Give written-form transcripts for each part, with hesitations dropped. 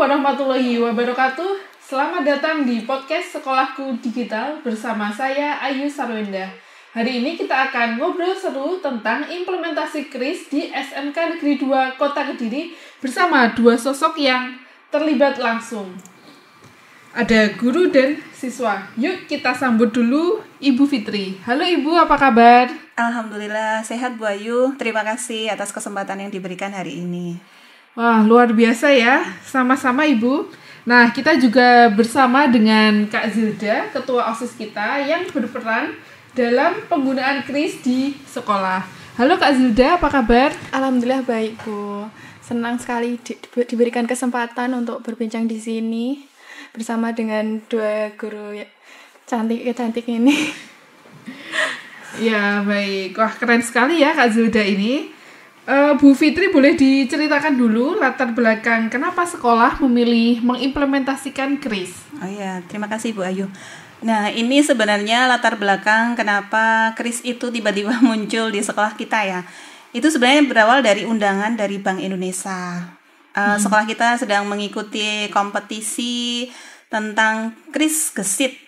warahmatullahi wabarakatuh. Selamat datang di podcast Sekolahku Digital bersama saya Ayu Sarwenda. Hari ini kita akan ngobrol seru tentang implementasi KRIS di SMK Negeri 2 Kota Kediri bersama dua sosok yang terlibat langsung. Ada guru dan siswa. Yuk kita sambut dulu Ibu Fitri. Halo Ibu, apa kabar? Alhamdulillah, sehat Bu Ayu. Terima kasih atas kesempatan yang diberikan hari ini. Wah, luar biasa ya. Sama-sama Ibu. Nah, kita juga bersama dengan Kak Zilda, Ketua OSIS kita yang berperan dalam penggunaan KRIS di sekolah. Halo Kak Zilda, apa kabar? Alhamdulillah baik Bu. Senang sekali diberikan kesempatan untuk berbincang di sini bersama dengan dua guru cantik ini. Ya, baik. Wah, keren sekali ya Kak Zilda ini. Bu Fitri, boleh diceritakan dulu latar belakang kenapa sekolah memilih mengimplementasikan KRIS? Oh iya, terima kasih Bu Ayu. Nah, ini sebenarnya latar belakang kenapa KRIS itu tiba-tiba muncul di sekolah kita ya. Itu sebenarnya berawal dari undangan dari Bank Indonesia. Sekolah kita sedang mengikuti kompetisi tentang KRIS Gesit,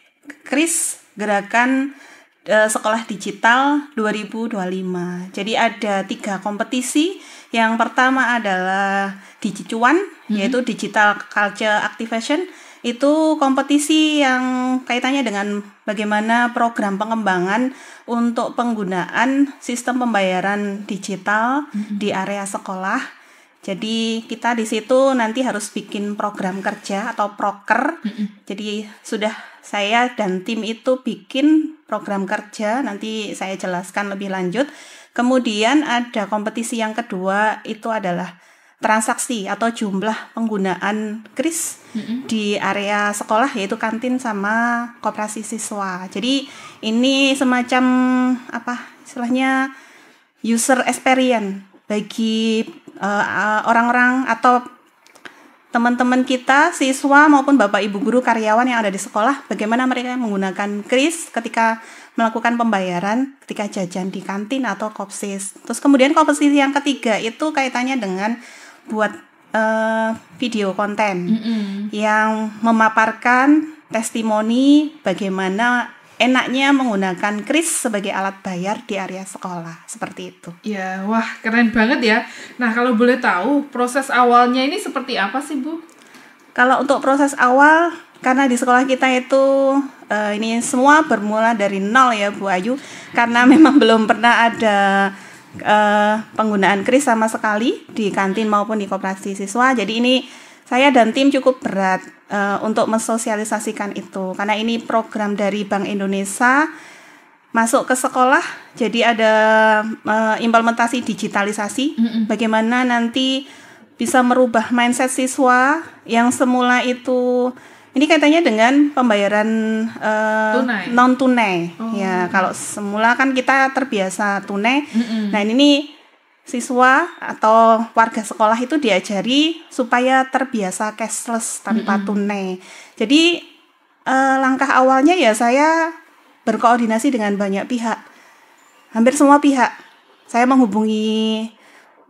KRIS Gerakan Sekolah Digital 2025. Jadi ada 3 kompetisi. Yang pertama adalah Digicuan, yaitu Digital Culture Activation. Itu kompetisi yang kaitannya dengan bagaimana program pengembangan untuk penggunaan sistem pembayaran digital di area sekolah. Jadi kita di situ nanti harus bikin program kerja atau proker. Jadi sudah saya dan tim itu bikin program kerja, nanti saya jelaskan lebih lanjut. Kemudian ada kompetisi yang kedua, itu adalah transaksi atau jumlah penggunaan KRIS di area sekolah, yaitu kantin sama koperasi siswa. Jadi ini semacam istilahnya user experience bagi orang-orang atau teman-teman kita, siswa maupun bapak ibu guru karyawan yang ada di sekolah, bagaimana mereka menggunakan KRIS ketika melakukan pembayaran, ketika jajan di kantin atau kopsis. Terus kemudian kompetisi yang ketiga itu kaitannya dengan buat video konten yang memaparkan testimoni bagaimana enaknya menggunakan KRIS sebagai alat bayar di area sekolah, seperti itu. Ya, wah keren banget ya. Nah, kalau boleh tahu proses awalnya ini seperti apa sih Bu? Kalau untuk proses awal, karena di sekolah kita itu ini semua bermula dari nol ya Bu Ayu, karena memang belum pernah ada penggunaan KRIS sama sekali di kantin maupun di koperasi siswa. Jadi ini saya dan tim cukup berat untuk mensosialisasikan itu, karena ini program dari Bank Indonesia masuk ke sekolah. Jadi ada implementasi digitalisasi, bagaimana nanti bisa merubah mindset siswa yang semula itu, ini kaitannya dengan pembayaran non tunai. Ya, kalau semula kan kita terbiasa tunai. Nah, ini siswa atau warga sekolah itu diajari supaya terbiasa cashless tanpa tunai. Jadi langkah awalnya ya saya berkoordinasi dengan banyak pihak, hampir semua pihak. Saya menghubungi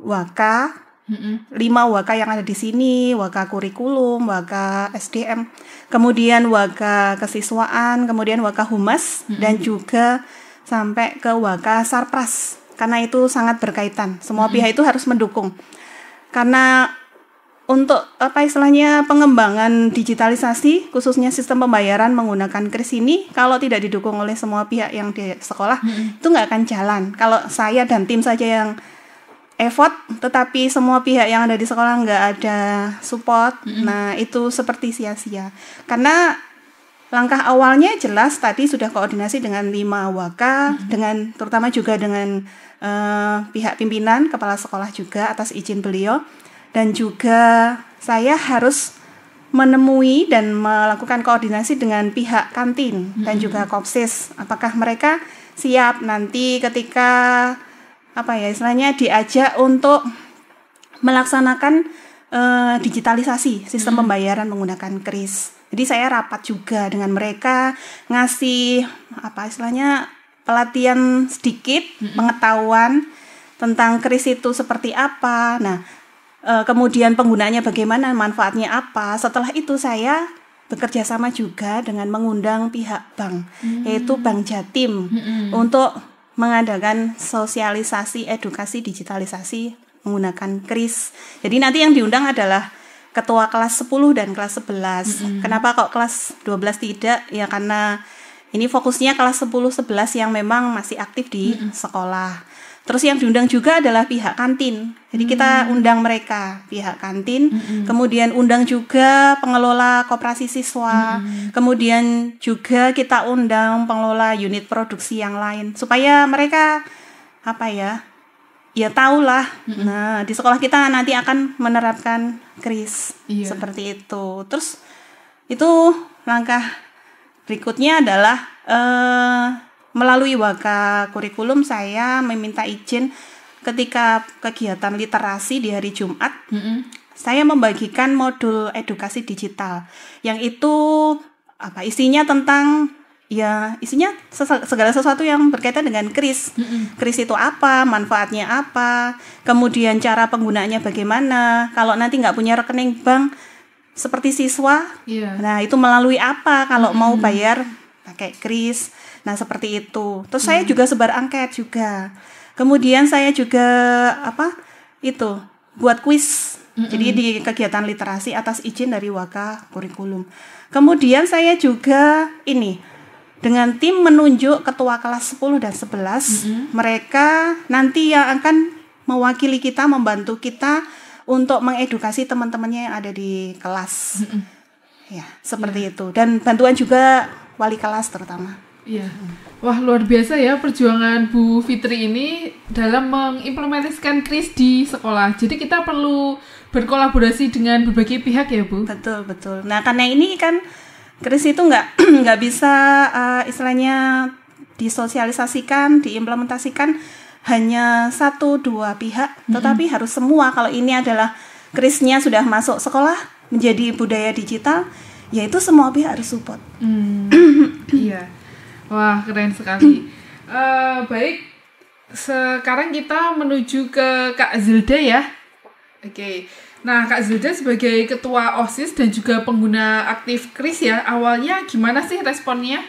Waka, 5 Waka yang ada di sini, Waka kurikulum, Waka SDM, kemudian Waka kesiswaan, kemudian Waka humas, dan juga sampai ke Waka Sarpras. Karena itu sangat berkaitan, semua pihak itu harus mendukung. Karena untuk pengembangan digitalisasi, khususnya sistem pembayaran menggunakan KRIS ini, kalau tidak didukung oleh semua pihak yang di sekolah, itu nggak akan jalan. Kalau saya dan tim saja yang effort, tetapi semua pihak yang ada di sekolah nggak ada support, nah itu seperti sia-sia. Karena langkah awalnya jelas tadi sudah koordinasi dengan 5 Waka, dengan terutama juga dengan pihak pimpinan, kepala sekolah juga atas izin beliau, dan juga saya harus menemui dan melakukan koordinasi dengan pihak kantin dan juga kopsis. Apakah mereka siap nanti ketika istilahnya diajak untuk melaksanakan digitalisasi sistem pembayaran menggunakan KRIS. Jadi saya rapat juga dengan mereka, ngasih pelatihan sedikit, pengetahuan tentang KRIS itu seperti apa. Nah, kemudian penggunaannya bagaimana, manfaatnya apa. Setelah itu saya bekerja sama juga dengan mengundang pihak bank, yaitu Bank Jatim, untuk mengadakan sosialisasi, edukasi, digitalisasi menggunakan KRIS. Jadi nanti yang diundang adalah ketua kelas 10 dan kelas 11. Kenapa kok kelas 12 tidak? Ya karena ini fokusnya kelas 10, 11 yang memang masih aktif di sekolah. Terus yang diundang juga adalah pihak kantin. Jadi kita undang mereka, pihak kantin. Kemudian undang juga pengelola koperasi siswa. Kemudian juga kita undang pengelola unit produksi yang lain. Supaya mereka ya tahulah. Nah, di sekolah kita nanti akan menerapkan KRIS. Seperti itu. Terus itu langkah berikutnya adalah melalui Waka Kurikulum saya meminta izin ketika kegiatan literasi di hari Jumat. Saya membagikan modul edukasi digital yang itu isinya tentang isinya segala sesuatu yang berkaitan dengan KRIS. KRIS itu apa, manfaatnya apa, kemudian cara penggunaannya bagaimana. Kalau nanti nggak punya rekening bank seperti siswa, nah itu melalui apa kalau mau bayar pakai KRIS. Nah seperti itu. Terus saya juga sebar angket juga. Kemudian saya juga buat kuis. Jadi di kegiatan literasi atas izin dari Waka Kurikulum. Kemudian saya juga dengan tim menunjuk ketua kelas 10 dan 11, mereka nanti yang akan mewakili kita, membantu kita untuk mengedukasi teman-temannya yang ada di kelas. Ya, seperti itu. Dan bantuan juga wali kelas terutama. Iya. Wah, luar biasa ya perjuangan Bu Fitri ini dalam mengimplementasikan KRIS di sekolah. Jadi kita perlu berkolaborasi dengan berbagai pihak ya, Bu? Betul. Nah, karena ini kan KRIS itu nggak bisa istilahnya disosialisasikan, diimplementasikan hanya 1-2 pihak, tetapi harus semua. Kalau ini adalah KRIS-nya sudah masuk sekolah menjadi budaya digital, yaitu semua pihak harus support. Iya, wah keren sekali. Baik, sekarang kita menuju ke Kak Zilda ya. Oke. Nah, Kak Zilda sebagai ketua OSIS dan juga pengguna aktif KRIS ya, awalnya gimana sih responnya?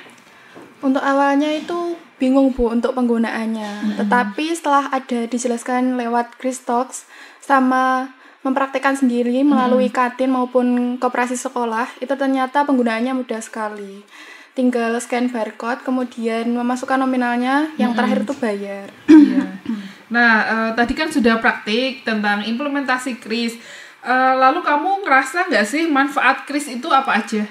Untuk awalnya itu bingung Bu untuk penggunaannya, tetapi setelah ada dijelaskan lewat KRIS Talks sama mempraktekkan sendiri melalui kantin maupun koperasi sekolah, itu ternyata penggunaannya mudah sekali. Tinggal scan barcode, kemudian memasukkan nominalnya, yang terakhir itu bayar. Nah, tadi kan sudah praktik tentang implementasi KRIS. Lalu kamu ngerasa nggak sih manfaat KRIS itu apa aja?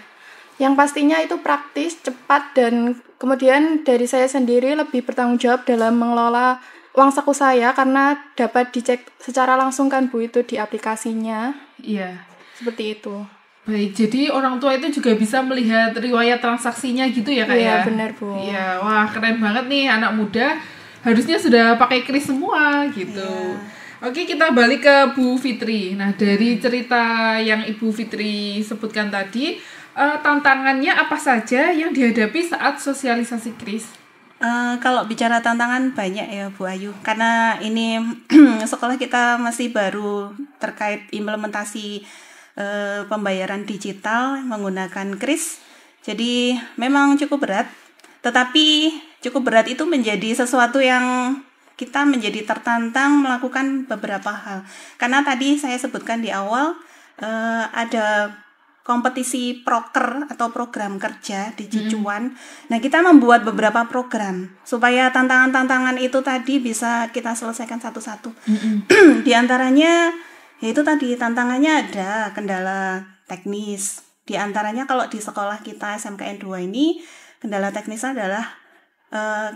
Yang pastinya itu praktis, cepat, dan kemudian dari saya sendiri lebih bertanggung jawab dalam mengelola uang saku saya karena dapat dicek secara langsung kan Bu itu di aplikasinya. Iya. Seperti itu. Baik, jadi orang tua itu juga bisa melihat riwayat transaksinya gitu ya Kak ya? Iya, benar Bu. Iya, wah keren banget nih anak muda. Harusnya sudah pakai KRIS semua gitu. Yeah. Oke, kita balik ke Bu Fitri. Nah, dari cerita yang Ibu Fitri sebutkan tadi, tantangannya apa saja yang dihadapi saat sosialisasi KRIS? Kalau bicara tantangan banyak ya Bu Ayu, karena ini sekolah kita masih baru terkait implementasi pembayaran digital menggunakan KRIS. Jadi memang cukup berat, tetapi cukup berat itu menjadi sesuatu yang kita menjadi tertantang melakukan beberapa hal. Karena tadi saya sebutkan di awal ada kompetisi proker atau program kerja di Cicuan. Nah, kita membuat beberapa program supaya tantangan-tantangan itu tadi bisa kita selesaikan satu-satu. Di antaranya yaitu tadi tantangannya ada kendala teknis. Di antaranya kalau di sekolah kita SMKN 2 ini kendala teknisnya adalah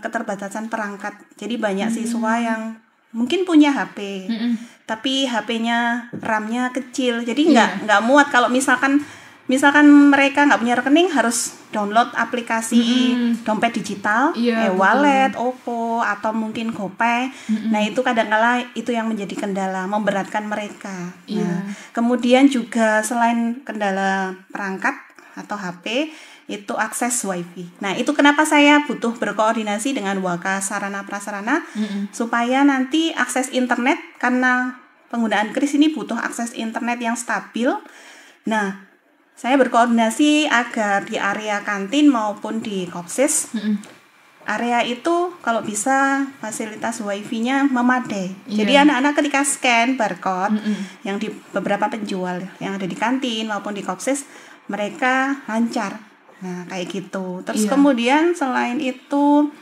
keterbatasan perangkat. Jadi banyak siswa yang mungkin punya HP, tapi HP-nya RAM-nya kecil. Jadi nggak muat kalau misalkan mereka nggak punya rekening harus download aplikasi dompet digital, wallet, OVO atau mungkin GoPay. Nah itu kadang-kala itu yang menjadi kendala, memberatkan mereka. Nah, kemudian juga selain kendala perangkat atau HP, itu akses wifi. Nah itu kenapa saya butuh berkoordinasi dengan Waka Sarana Prasarana supaya nanti akses internet, karena penggunaan kris ini butuh akses internet yang stabil. Nah, saya berkoordinasi agar di area kantin maupun di Kopsis, area itu kalau bisa fasilitas wifi-nya memadai. Jadi anak-anak ketika scan barcode yang di beberapa penjual yang ada di kantin maupun di Kopsis, mereka lancar. Nah, kayak gitu. Terus kemudian selain itu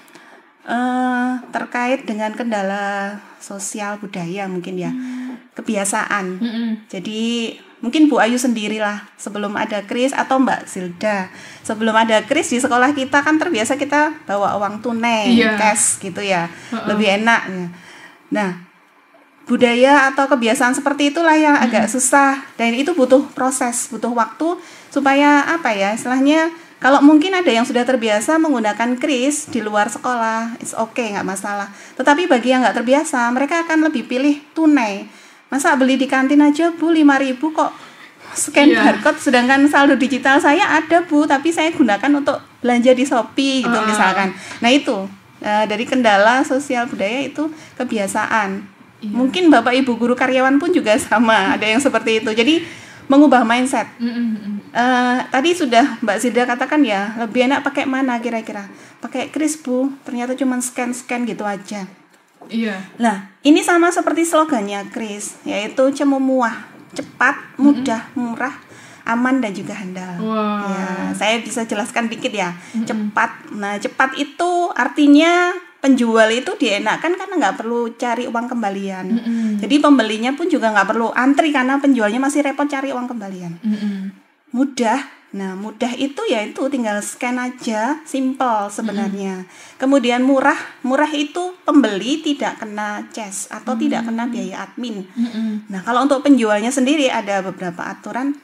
terkait dengan kendala sosial budaya mungkin ya, kebiasaan. Jadi mungkin Bu Ayu sendirilah sebelum ada kris, atau Mbak Zilda sebelum ada kris di sekolah kita kan terbiasa kita bawa uang tunai, cash gitu ya, lebih enak. Nah, budaya atau kebiasaan seperti itulah yang agak susah, dan itu butuh proses, butuh waktu supaya apa ya, istilahnya kalau mungkin ada yang sudah terbiasa menggunakan kris di luar sekolah, it's okay, nggak masalah. Tetapi bagi yang nggak terbiasa, mereka akan lebih pilih tunai. Masa beli di kantin aja Bu 5.000 kok scan barcode, sedangkan saldo digital saya ada Bu, tapi saya gunakan untuk belanja di Shopee gitu misalkan. Nah itu dari kendala sosial budaya itu kebiasaan. Mungkin Bapak Ibu guru karyawan pun juga sama, ada yang seperti itu. Jadi mengubah mindset. Tadi sudah Mbak Zilda katakan ya, lebih enak pakai mana kira-kira? Pakai kris Bu, ternyata cuma scan-scan gitu aja. Nah, ini sama seperti slogannya kris, yaitu Cemumuah, cepat, mudah, murah, aman dan juga handal. Ya, saya bisa jelaskan dikit ya. Cepat. Nah, cepat itu artinya penjual itu dienakkan karena nggak perlu cari uang kembalian. Jadi pembelinya pun juga nggak perlu antri karena penjualnya masih repot cari uang kembalian. Mudah. Nah, mudah itu yaitu tinggal scan aja, simple sebenarnya. Kemudian murah. Murah itu pembeli tidak kena cash atau tidak kena biaya admin. Nah, kalau untuk penjualnya sendiri ada beberapa aturan,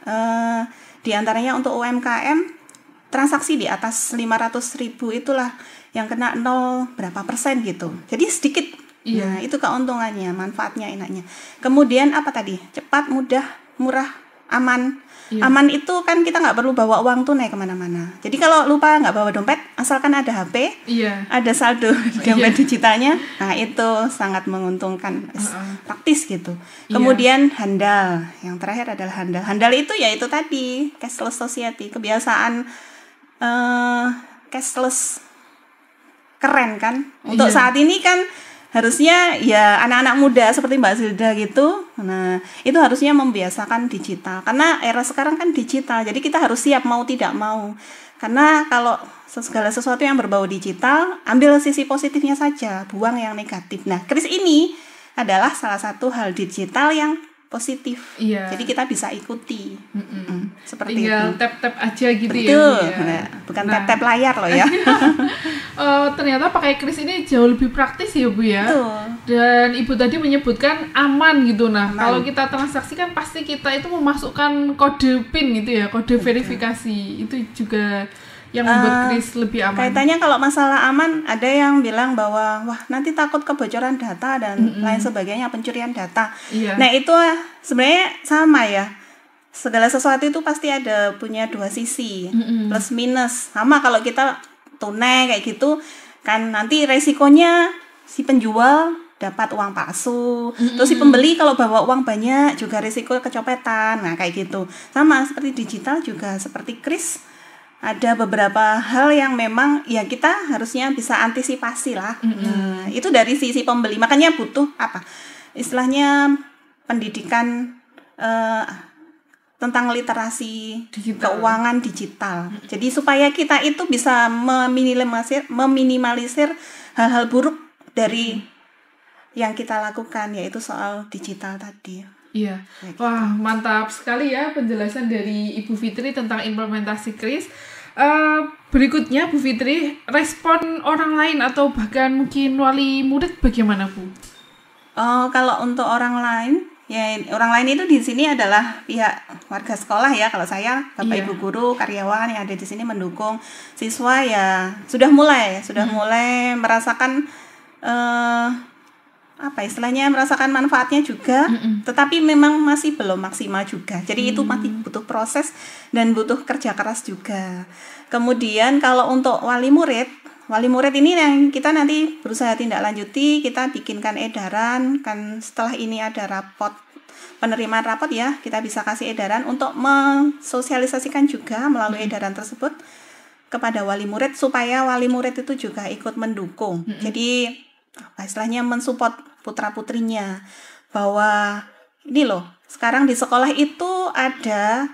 di antaranya untuk UMKM transaksi di atas 500.000 itulah yang kena 0 berapa persen gitu. Jadi sedikit. Nah, itu keuntungannya, manfaatnya, enaknya. Kemudian apa tadi? Cepat, mudah, murah, aman. Aman itu kan kita nggak perlu bawa uang tunai kemana-mana. Jadi kalau lupa nggak bawa dompet, asalkan ada HP, ada saldo dompet digitalnya, nah itu sangat menguntungkan, praktis gitu. Kemudian handal, yang terakhir adalah handal. Handal itu ya itu tadi cashless society, kebiasaan cashless keren kan. Untuk saat ini kan harusnya ya anak-anak muda seperti Mbak Zilda gitu, nah itu harusnya membiasakan digital karena era sekarang kan digital, jadi kita harus siap mau tidak mau, karena kalau segala sesuatu yang berbau digital, ambil sisi positifnya saja, buang yang negatif. Nah, kris ini adalah salah satu hal digital yang positif, jadi kita bisa ikuti. Seperti tinggal itu. tap-tap aja gitu. Betul. Ya. Bukan tap-tap layar loh ya. Ternyata pakai kris ini jauh lebih praktis ya Bu ya. Betul. Dan Ibu tadi menyebutkan aman gitu. Nah, kalau kita transaksi kan pasti kita itu memasukkan kode PIN gitu ya, kode verifikasi. Itu juga yang membuat kris lebih aman. Kaitannya kalau masalah aman, ada yang bilang bahwa wah nanti takut kebocoran data dan lain sebagainya, pencurian data. Nah itu sebenarnya sama ya. Segala sesuatu itu pasti ada punya dua sisi, plus minus. Sama kalau kita tunai kayak gitu, kan nanti resikonya si penjual dapat uang palsu, terus si pembeli kalau bawa uang banyak juga risiko kecopetan. Nah kayak gitu. Sama seperti digital juga seperti kris. Ada beberapa hal yang memang ya kita harusnya bisa antisipasi lah. Nah, itu dari sisi pembeli. Makanya butuh apa? Istilahnya pendidikan tentang literasi keuangan digital. Jadi supaya kita itu bisa meminimalisir hal-hal buruk dari yang kita lakukan, yaitu soal digital tadi. Iya, wah mantap sekali ya penjelasan dari Ibu Fitri tentang implementasi kris. Berikutnya Bu Fitri, respon orang lain atau bahkan mungkin wali murid bagaimana Bu? Kalau untuk orang lain, ya orang lain itu di sini adalah pihak warga sekolah ya. Kalau saya Bapak Ibu guru karyawan yang ada di sini mendukung siswa ya sudah mulai merasakan apa istilahnya merasakan manfaatnya juga, tetapi memang masih belum maksimal juga. Jadi itu masih butuh proses dan butuh kerja keras juga. Kemudian kalau untuk wali murid ini yang kita nanti berusaha tindak lanjuti, kita bikinkan edaran kan setelah ini ada rapot penerimaan rapot ya, kita bisa kasih edaran untuk mensosialisasikan juga melalui edaran tersebut kepada wali murid supaya wali murid itu juga ikut mendukung. Jadi apa istilahnya mensupport putra-putrinya bahwa ini loh, sekarang di sekolah itu ada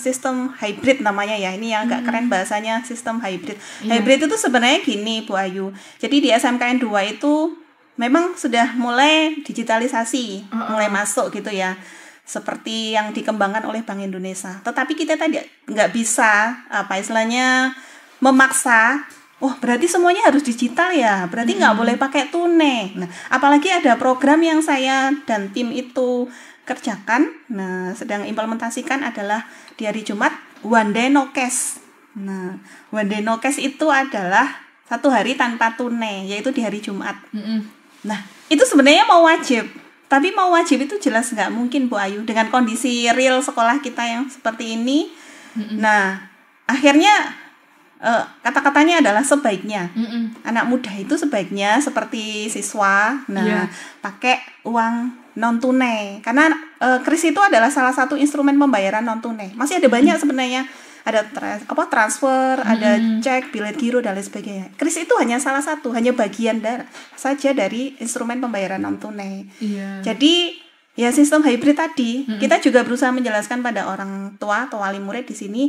sistem hybrid namanya ya. Ini yang agak keren bahasanya, sistem hybrid. Hybrid itu sebenarnya gini Bu Ayu. Jadi di SMKN 2 itu memang sudah mulai digitalisasi, mulai masuk gitu ya. Seperti yang dikembangkan oleh Bank Indonesia. Tetapi kita tadi nggak bisa apa istilahnya memaksa, oh berarti semuanya harus digital ya, berarti nggak boleh pakai tunai. Nah, apalagi ada program yang saya dan tim itu kerjakan, nah sedang implementasikan adalah di hari Jumat One Day No Cash. Nah, One Day No Cash itu adalah 1 hari tanpa tunai, yaitu di hari Jumat. Nah, itu sebenarnya mau wajib. Tapi mau wajib itu jelas nggak mungkin Bu Ayu dengan kondisi real sekolah kita yang seperti ini. Nah, akhirnya kata-katanya adalah sebaiknya anak muda itu sebaiknya seperti siswa, pakai uang non tunai karena kris itu adalah salah satu instrumen pembayaran non tunai. Masih ada banyak sebenarnya. Ada transfer, ada cek, bilet giro dan lain sebagainya. Kris itu hanya salah satu, hanya bagian saja dari instrumen pembayaran non tunai. Jadi ya sistem hybrid tadi kita juga berusaha menjelaskan pada orang tua atau wali murid di sini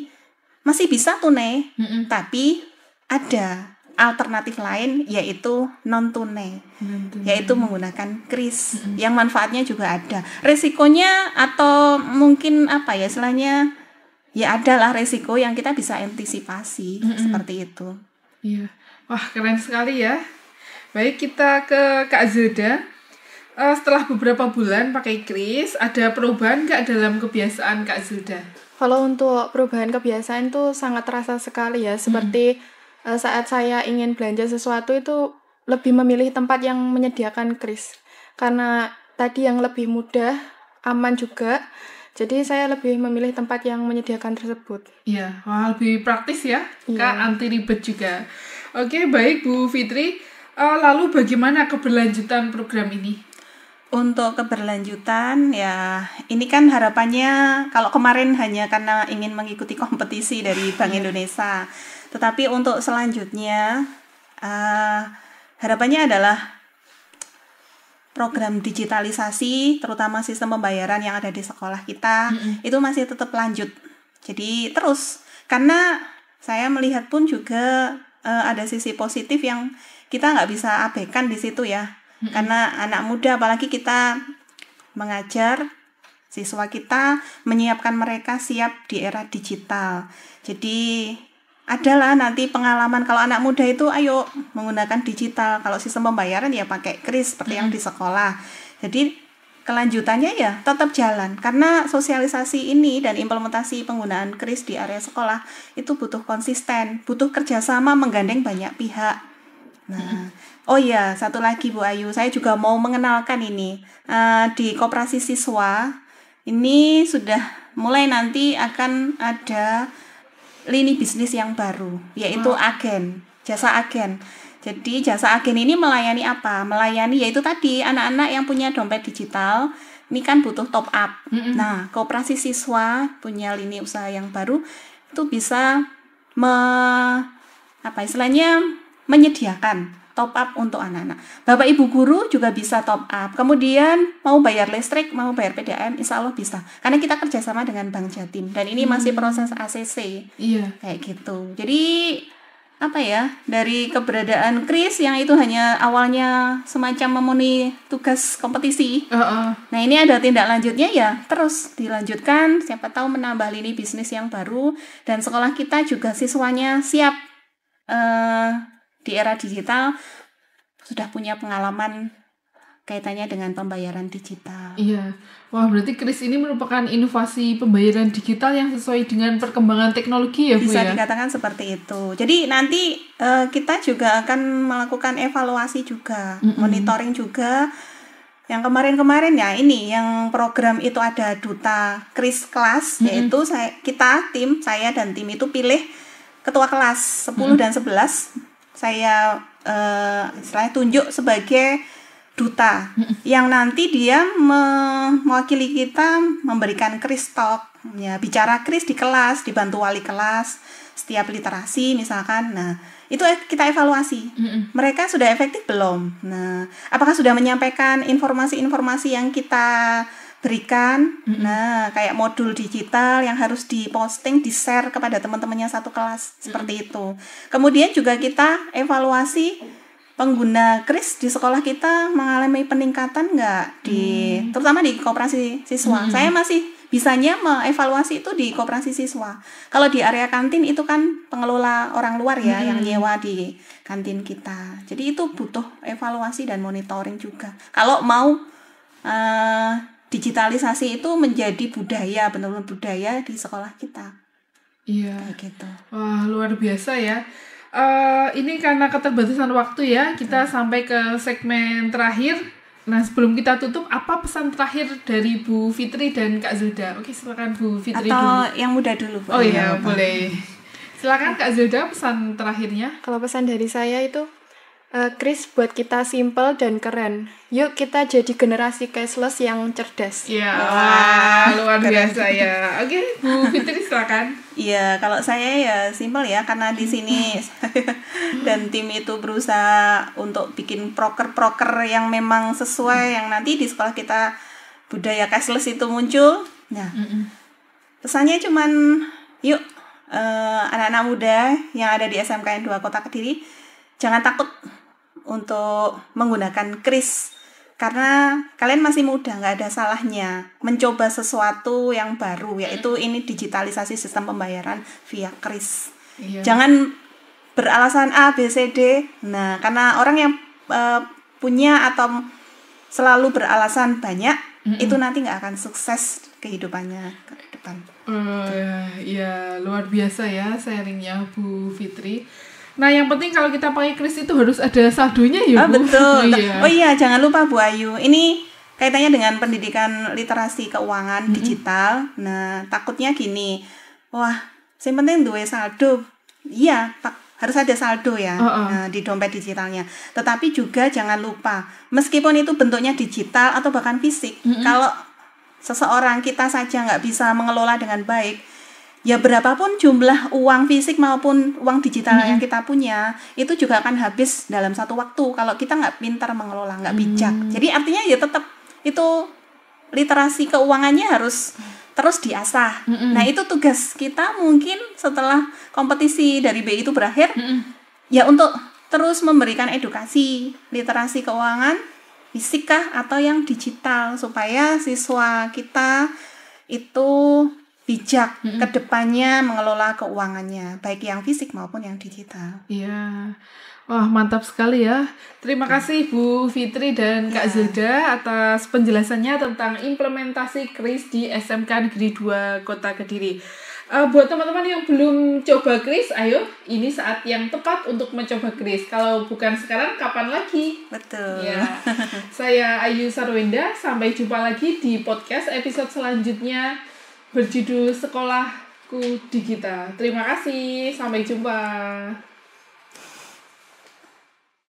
masih bisa tunai, tapi ada alternatif lain yaitu non tunai, yaitu menggunakan kris yang manfaatnya juga ada. Resikonya atau mungkin apa ya istilahnya? Ya adalah resiko yang kita bisa antisipasi seperti itu. Iya, wah keren sekali ya. Baik, kita ke Kak Zelda. Setelah beberapa bulan pakai kris, ada perubahan nggak dalam kebiasaan Kak Zelda? Kalau untuk perubahan kebiasaan itu sangat terasa sekali ya. Seperti saat saya ingin belanja sesuatu itu lebih memilih tempat yang menyediakan kris. Karena tadi yang lebih mudah, aman juga. Jadi saya lebih memilih tempat yang menyediakan tersebut. Iya, wah lebih praktis ya, Kak, anti ribet juga. Oke, baik Bu Fitri. Lalu bagaimana keberlanjutan program ini? Untuk keberlanjutan ya, ini kan harapannya kalau kemarin hanya karena ingin mengikuti kompetisi dari Bank Indonesia. Tetapi untuk selanjutnya harapannya adalah program digitalisasi, terutama sistem pembayaran yang ada di sekolah kita, itu masih tetap lanjut. Jadi terus, karena saya melihat pun juga ada sisi positif yang kita nggak bisa abaikan di situ ya. Karena anak muda, apalagi kita mengajar siswa kita, menyiapkan mereka siap di era digital. Jadi adalah nanti pengalaman kalau anak muda itu ayo menggunakan digital, kalau sistem pembayaran ya pakai kris seperti yang di sekolah. Jadi kelanjutannya ya tetap jalan karena sosialisasi ini dan implementasi penggunaan kris di area sekolah itu butuh konsisten, butuh kerjasama menggandeng banyak pihak. Nah, oh iya satu lagi Bu Ayu, saya juga mau mengenalkan ini di koperasi siswa ini sudah mulai nanti akan ada lini bisnis yang baru, yaitu agen, jasa agen. Jadi jasa agen ini melayani apa? Melayani yaitu tadi anak-anak yang punya dompet digital, ini kan butuh top up. Nah, koperasi siswa punya lini usaha yang baru itu bisa menyediakan top up untuk anak-anak. Bapak Ibu guru juga bisa top up. Kemudian mau bayar listrik, mau bayar PDAM, insya Allah bisa. Karena kita kerjasama dengan Bank Jatim dan ini masih proses ACC. Iya. Kayak gitu. Jadi apa ya, dari keberadaan kris yang itu hanya awalnya semacam memenuhi tugas kompetisi. Nah ini ada tindak lanjutnya ya, terus dilanjutkan. Siapa tahu menambah lini bisnis yang baru dan sekolah kita juga siswanya siap. Di era digital sudah punya pengalaman kaitannya dengan pembayaran digital. Iya, wah berarti kris ini merupakan inovasi pembayaran digital yang sesuai dengan perkembangan teknologi ya Bu Bisa ya? dikatakan seperti itu. Jadi nanti kita juga akan melakukan evaluasi juga, monitoring juga. Yang kemarin-kemarin ya ini yang program itu ada duta kris kelas, yaitu saya dan tim itu pilih ketua kelas 10 dan 11. Saya istilahnya tunjuk sebagai duta yang nanti dia mewakili kita memberikan Kris Talk, ya, bicara Kris di kelas, dibantu wali kelas setiap literasi misalkan. Nah, itu kita evaluasi. Mereka sudah efektif belum? Nah, apakah sudah menyampaikan informasi-informasi yang kita berikan? Nah, kayak modul digital yang harus diposting, di-share kepada teman-temannya satu kelas, seperti itu. Kemudian juga kita evaluasi pengguna Kris di sekolah kita mengalami peningkatan nggak terutama di koperasi siswa. Saya masih bisanya mengevaluasi itu di koperasi siswa. Kalau di area kantin itu kan pengelola orang luar ya yang nyewa di kantin kita. Jadi itu butuh evaluasi dan monitoring juga. Kalau mau digitalisasi itu menjadi budaya, benar-benar budaya di sekolah kita. Iya. Kayak gitu. Wah, luar biasa ya. Ini karena keterbatasan waktu ya, kita sampai ke segmen terakhir. Nah, sebelum kita tutup, apa pesan terakhir dari Bu Fitri dan Kak Zulda? Oke, silakan Bu Fitri atau dulu. yang muda dulu. Oh iya, boleh. Silakan Kak Zulda, pesan terakhirnya. Kalau pesan dari saya itu, Kris buat kita simple dan keren. Yuk kita jadi generasi cashless yang cerdas. Iya, wah, luar biasa ya. Oke, Bu Fitri silakan. Iya, kalau saya ya simpel ya, karena di sini dan tim itu berusaha untuk bikin proker-proker yang memang sesuai, yang nanti di sekolah kita budaya cashless itu muncul. Nah, pesannya cuman yuk anak-anak muda yang ada di SMKN 2 Kota Kediri, jangan takut untuk menggunakan Kris. Karena kalian masih muda, nggak ada salahnya mencoba sesuatu yang baru, yaitu ini digitalisasi sistem pembayaran via Kris. Iya. Jangan beralasan A, B, C, D. Nah, karena orang yang punya atau selalu beralasan banyak, itu nanti nggak akan sukses kehidupannya ke depan. Ya, luar biasa ya sharingnya Bu Fitri. Nah, yang penting kalau kita pakai Kris itu harus ada saldonya ya, Bu. Betul. Iya. Oh iya, jangan lupa Bu Ayu. Ini kaitannya dengan pendidikan literasi keuangan digital. Nah, takutnya gini. Wah, yang penting duwe saldo. Iya, harus ada saldo ya. Nah, di dompet digitalnya. Tetapi juga jangan lupa, meskipun itu bentuknya digital atau bahkan fisik, kalau seseorang kita saja nggak bisa mengelola dengan baik, ya berapapun jumlah uang fisik maupun uang digital yang kita punya, itu juga akan habis dalam satu waktu kalau kita nggak pintar mengelola, nggak bijak. Jadi artinya ya tetap itu literasi keuangannya harus terus diasah. Nah, itu tugas kita mungkin setelah kompetisi dari BI itu berakhir, ya untuk terus memberikan edukasi literasi keuangan fisik kah atau yang digital, supaya siswa kita itu bijak ke depannya mengelola keuangannya, baik yang fisik maupun yang digital. Iya. Wah, mantap sekali ya. Terima kasih Bu Fitri dan Kak Zulda atas penjelasannya tentang implementasi Kris di SMK Negeri 2 Kota Kediri. Buat teman-teman yang belum coba Kris, ayo, ini saat yang tepat untuk mencoba Kris. Kalau bukan sekarang, kapan lagi? Betul. Ya. Saya Ayu Sarwenda, sampai jumpa lagi di podcast episode selanjutnya berjudul Sekolahku Digital. Terima kasih, sampai jumpa.